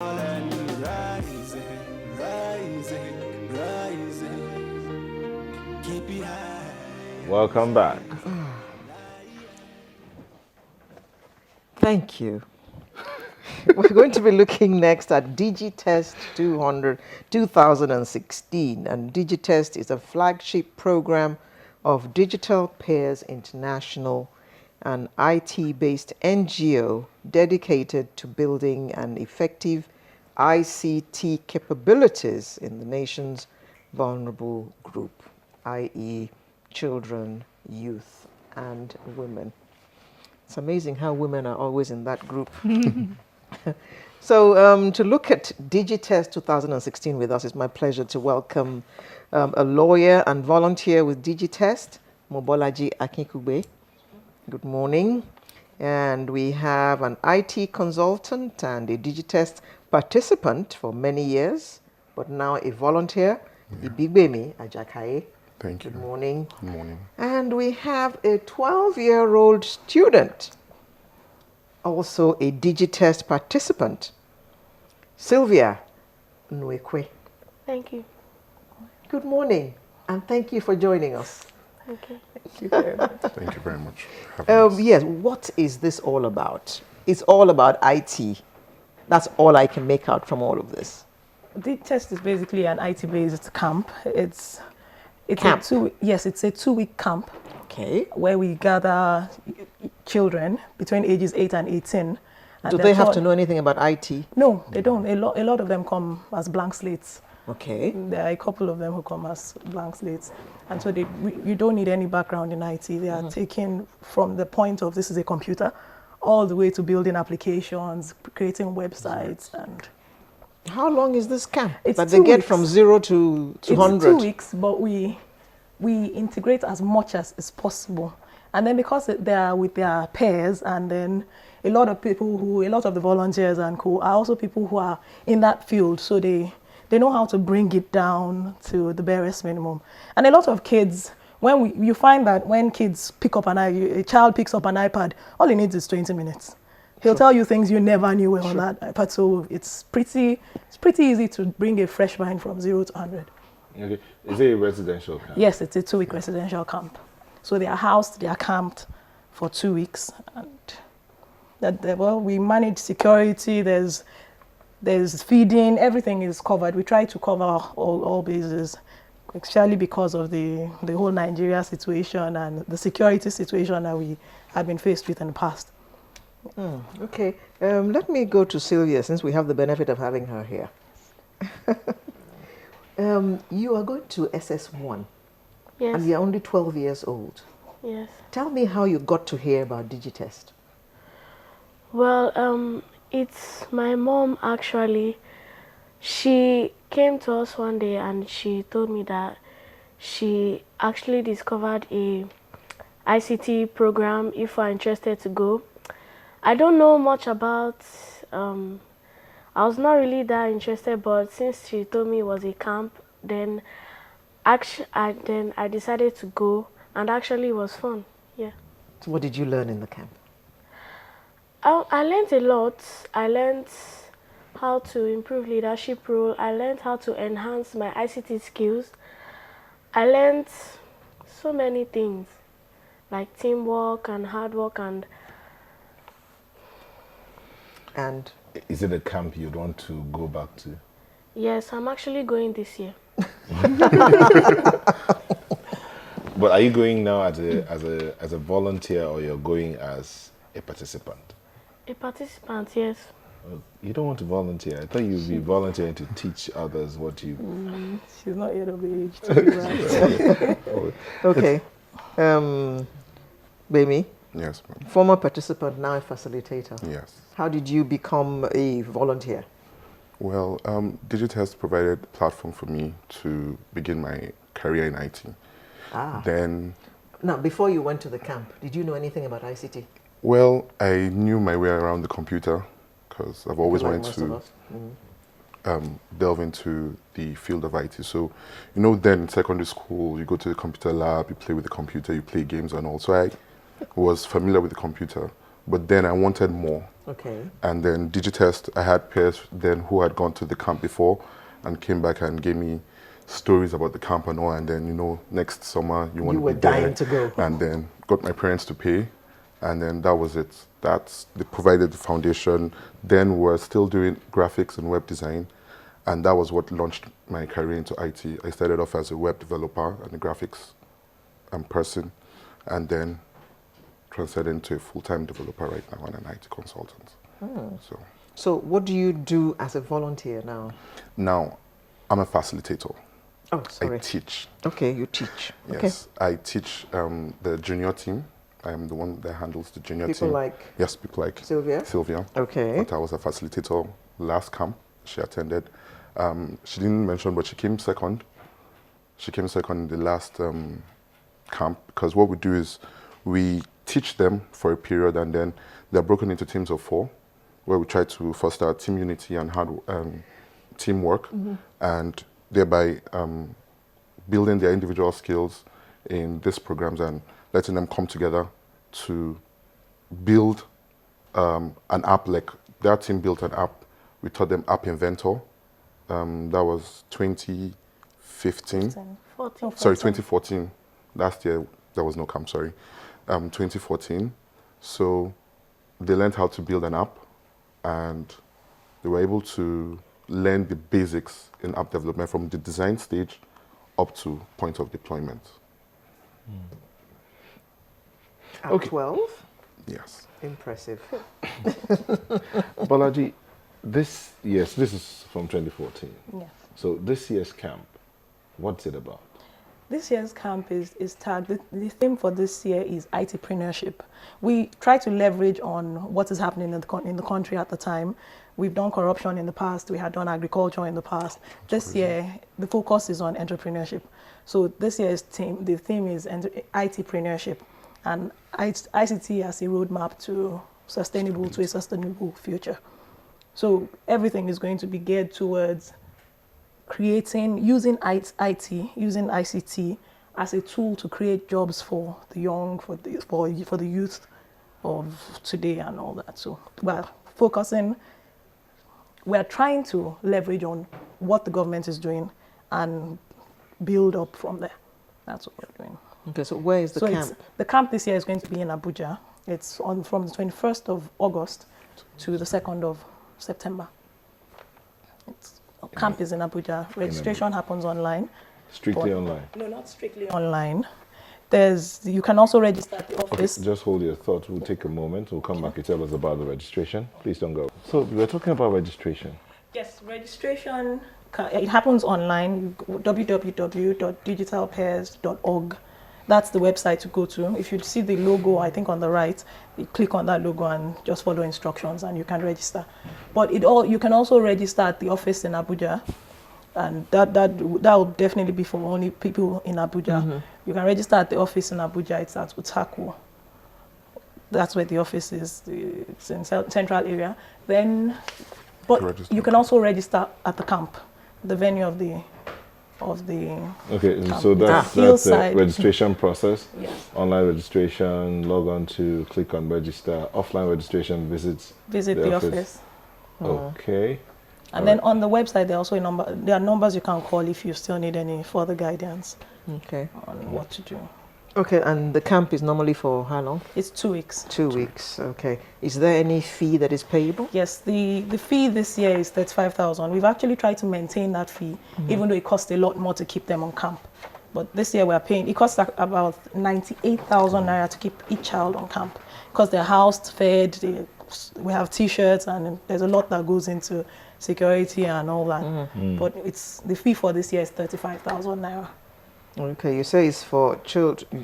and rising, rising, rising. Keep it high. Welcome back. Thank you. We're going to be looking next at DigiTest 2016. And DigiTest is a flagship program of Digital Pairs International, an IT-based NGO dedicated to building an effective ICT capabilities in the nation's vulnerable group, i.e. children, youth, and women. It's amazing how women are always in that group. So to look at DigiTest 2016 with us, it's my pleasure to welcome a lawyer and volunteer with DigiTest, Mobolaji Akinkugbe. Good morning. And we have an IT consultant and a DigiTest participant for many years, but now a volunteer, Ibigbemi Ajakaye. Thank you. Good morning. Good morning. And we have a 12-year-old student, also a DigiTest participant, Sylvia Nwekwe. Thank you. Good morning, and thank you for joining us. Thank you. Thank you very much. Thank you very much for having us. Yes, what is this all about? It's all about IT. That's all I can make out from all of this. DIGITEST is basically an IT-based camp. It's Camp? it's a 2-week camp Okay. where we gather children between ages 8 and 18. And Do they're they have taught- to know anything about IT? No, they don't. A lot of them come as blank slates. Okay. There are a couple of them who come as blank slates. And so you don't need any background in IT. They are taken from the point of this is a computer all the way to building applications, creating websites. And How long is this camp? It's that they 2 get weeks. from 0 to 100? It's 2 weeks, but we integrate as much as is possible. And then because they are with their peers, and then a lot of the volunteers and co are also people who are in that field, so they know how to bring it down to the barest minimum. And a lot of kids, you find that when kids pick up a child picks up an iPad, all he needs is 20 minutes. He'll tell you things you never knew were on that iPad. So it's pretty easy to bring a fresh mind from 0 to 100. Okay. Is it a residential camp? Yes, it's a 2-week residential camp. So they are housed, they are camped for 2 weeks. And we manage security, there's feeding, everything is covered. We try to cover all bases, especially because of the whole Nigeria situation and the security situation that we have been faced with in the past. Okay, let me go to Sylvia since we have the benefit of having her here. You are going to SS1 Yes. and you're only 12 years old. Yes. Tell me how you got to hear about DigiTest. Well, it's my mom actually. She came to us one day and she told me that she actually discovered a ICT program if we're interested to go. I don't know much about, I was not really that interested, but since she told me it was a camp, then I decided to go, and actually it was fun. Yeah. So what did you learn in the camp? I learned a lot. I learned how to improve leadership role. I learned how to enhance my ICT skills. I learned so many things, like teamwork and hard work and Is it a camp you'd want to go back to? yes, I'm actually going this year. But are you going now as a volunteer, or you're going as a participant? A participant, yes. Oh, you don't want to volunteer. I thought you'd be volunteering to teach others what you... She's not yet of age to do that. Okay. Bemi, Yes, ma'am. former participant, now a facilitator. Yes. How did you become a volunteer? Well, DigiTest provided a platform for me to begin my career in IT. Then, Now, before you went to the camp, did you know anything about ICT? well, I knew my way around the computer because I've always Like wanted most to of us. delve into the field of IT. So, then in secondary school, you go to the computer lab, you play with the computer, you play games and all. So I was familiar with the computer. but then I wanted more. Okay. And then DigiTest, I had peers then who had gone to the camp before and came back and gave me stories about the camp and all. And then, you know, next summer you want You to were be there. dying to go. And then got my parents to pay. And then that was it. They provided the foundation. Then we're still doing graphics and web design. And that was what launched my career into IT. I started off as a web developer and a graphics person. And then transferred into a full-time developer right now and an IT consultant. So what do you do as a volunteer now? Now, I'm a facilitator. Oh, sorry. I teach. Okay, you teach. Yes, I teach the junior team. I am the one that handles the junior People team. like Yes, people like Sylvia? Sylvia. Okay. But I was a facilitator last camp she attended. She didn't mention, but she came second. She came second in the last camp, because what we do is we teach them for a period, and then they're broken into teams of 4, where we try to foster team unity and teamwork, and thereby building their individual skills in these programs and letting them come together to build an app. Like their team built an app. We taught them App Inventor. That was 2015. 14, Sorry, 2014. Last year there was no camp. Sorry, 2014. So they learned how to build an app, and they were able to learn the basics in app development from the design stage up to point of deployment. At 12? Yes. Impressive. Balaji, this is from 2014. Yes. So this year's camp, what's it about? This year's camp is tagged, the theme for this year is ITpreneurship. We try to leverage on what is happening in the country at the time. We've done corruption in the past, we had done agriculture in the past. This year, the focus is on entrepreneurship. So this year's theme, the theme is ITpreneurship, and ICT as a roadmap to a sustainable future. So everything is going to be geared towards using ICT as a tool to create jobs for the young, for the youth of today and all that. So we're trying to leverage on what the government is doing and build up from there. That's what we're doing. Okay, so where is the camp? The camp this year is going to be in Abuja. It's from the 21st of August to the 2nd of September. Camp is in Abuja. Registration happens online. Strictly online? No, not strictly online. You can also register at the office. Okay, just hold your thought. We'll take a moment. We'll come back to tell us about the registration. Please don't go. So we're talking about registration. Yes, registration, it happens online, www.digitalpairs.org. That's the website to go to. If you see the logo, I think on the right, you click on that logo and just follow instructions and you can register. But you can also register at the office in Abuja, and that will definitely be for only people in Abuja. You can register at the office in Abuja. It's at Utaku. That's where the office is. It's in central area. But you can also register at the camp, the venue of the Okay, camp. so that's the registration process. Yes. Online registration, log on to click on register. Offline registration, visit the office. Okay. And then on the website, there are numbers you can call if you still need any further guidance on what to do. Okay, and the camp is normally for how long? It's 2 weeks. 2 weeks, okay. Is there any fee that is payable? Yes, the fee this year is 35,000. We've actually tried to maintain that fee, even though it costs a lot more to keep them on camp. But this year we're paying, it costs about 98,000 naira to keep each child on camp, because they're housed, fed, we have t-shirts, and there's a lot that goes into security and all that. But the fee for this year is 35,000 naira. Okay, you say it's for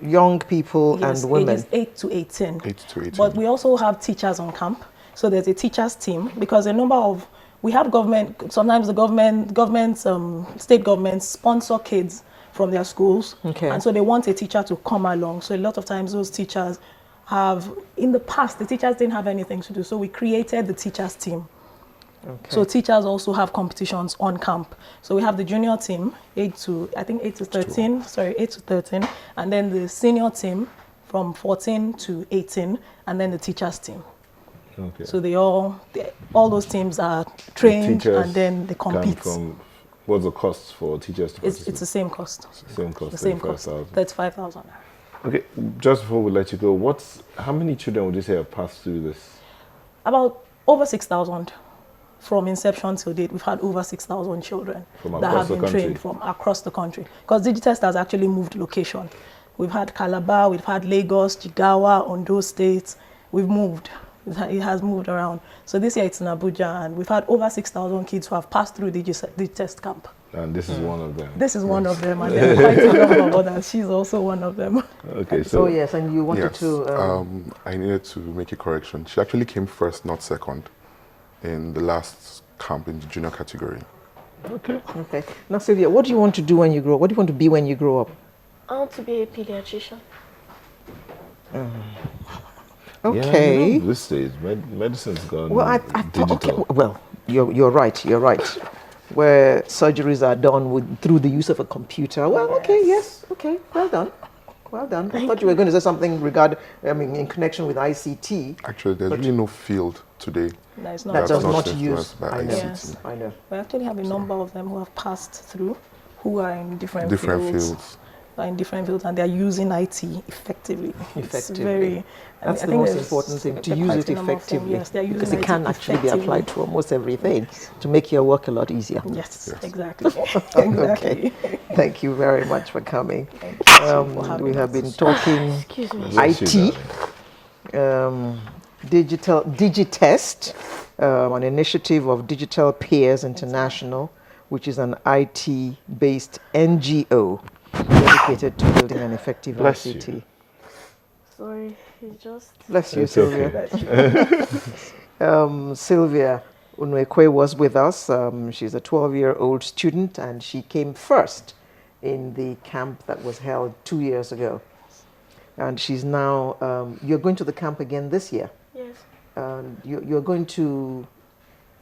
young people and women. Ages 8 to 18. 8 to 18. But we also have teachers on camp. So there's a teachers team, because we have sometimes the state governments sponsor kids from their schools. Okay. And so they want a teacher to come along. So a lot of times those teachers in the past, the teachers didn't have anything to do. So we created the teachers team. Okay. So teachers also have competitions on camp. So we have the junior team, 8 to 13, and then the senior team, from 14 to 18, and then the teachers team. Okay. So all those teams are trained Teachers and then they come compete. from, what's the cost for teachers to participate? It's the same cost. Same cost, The same cost. 35,000. 35,000. Okay, just before we let you go, how many children would you say have passed through this? About over 6,000 from inception till date. We've had over 6,000 children From that across have the been country? trained from across the country. Because DigiTest has actually moved location. We've had Calabar, we've had Lagos, Jigawa, Ondo State. We've moved. It has moved around. So this year it's in Abuja, and we've had over 6,000 kids who have passed through DigiTest camp. And this is one of them. This is one of them, and there are quite a number of others. She's also one of them. Okay, So so yes, and you wanted Yes, to... I needed to make a correction. She actually came first, not second, in the last camp in the junior category. okay. Okay. Now, Sylvia, what do you want to do when you grow up? What do you want to be when you grow up? I want to be a pediatrician. Okay. Yeah, you know, these days, medicine's gone Well, I thought, digital. okay, well, you're right, where surgeries are done through the use of a computer. Well, okay, yes, okay, well done. Well done. I thought you were going to say something in connection with ICT. Actually, there's really no field today That is not That does not not influenced use. by I know. ICT. Yes. I know. We actually have a number of them who have passed through, who are in different fields. Are in different fields, and they are using IT effectively. It's Effectively. very. That's I the think most there's important thing, to quite use a it number of them. effectively. Yes, they are using Because it IT can actually be effectively. applied to almost everything to make your work a lot easier. Yes, Yes. exactly. Exactly. Okay. Thank you very much for coming. for having We have us. been talking Excuse me. Bless you, IT, DIGITEST, an initiative of Digital Peers International, which is an IT-based NGO dedicated to building an effective Bless ICT. you. Sorry, it's just. Bless you, It's Sylvia. okay. Sylvia Unwekwe was with us. She's a 12-year-old student, and she came first in the camp that was held 2 years ago. And she's now, you're going to the camp again this year. Yes. You're going to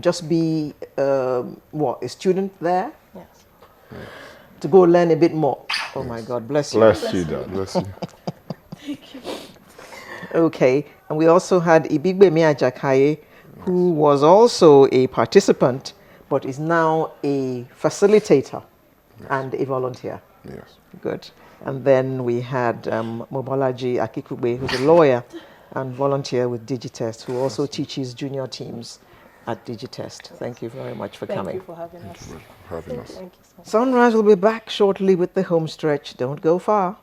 just be, a student there? Yes. To go learn a bit more. Oh my God, bless you. Bless you, Dad. Bless you. Okay, and we also had Ibigbe Miajakaye, who was also a participant, but is now a facilitator and a volunteer. Yes. Good. And then we had Mobolaji Akikugbe, who's a lawyer and volunteer with DigiTest, who also teaches junior teams at DigiTest. Thank you very much for coming. Thank you for having us. For having us. Thank you so much. Sunrise will be back shortly with the home stretch. Don't go far.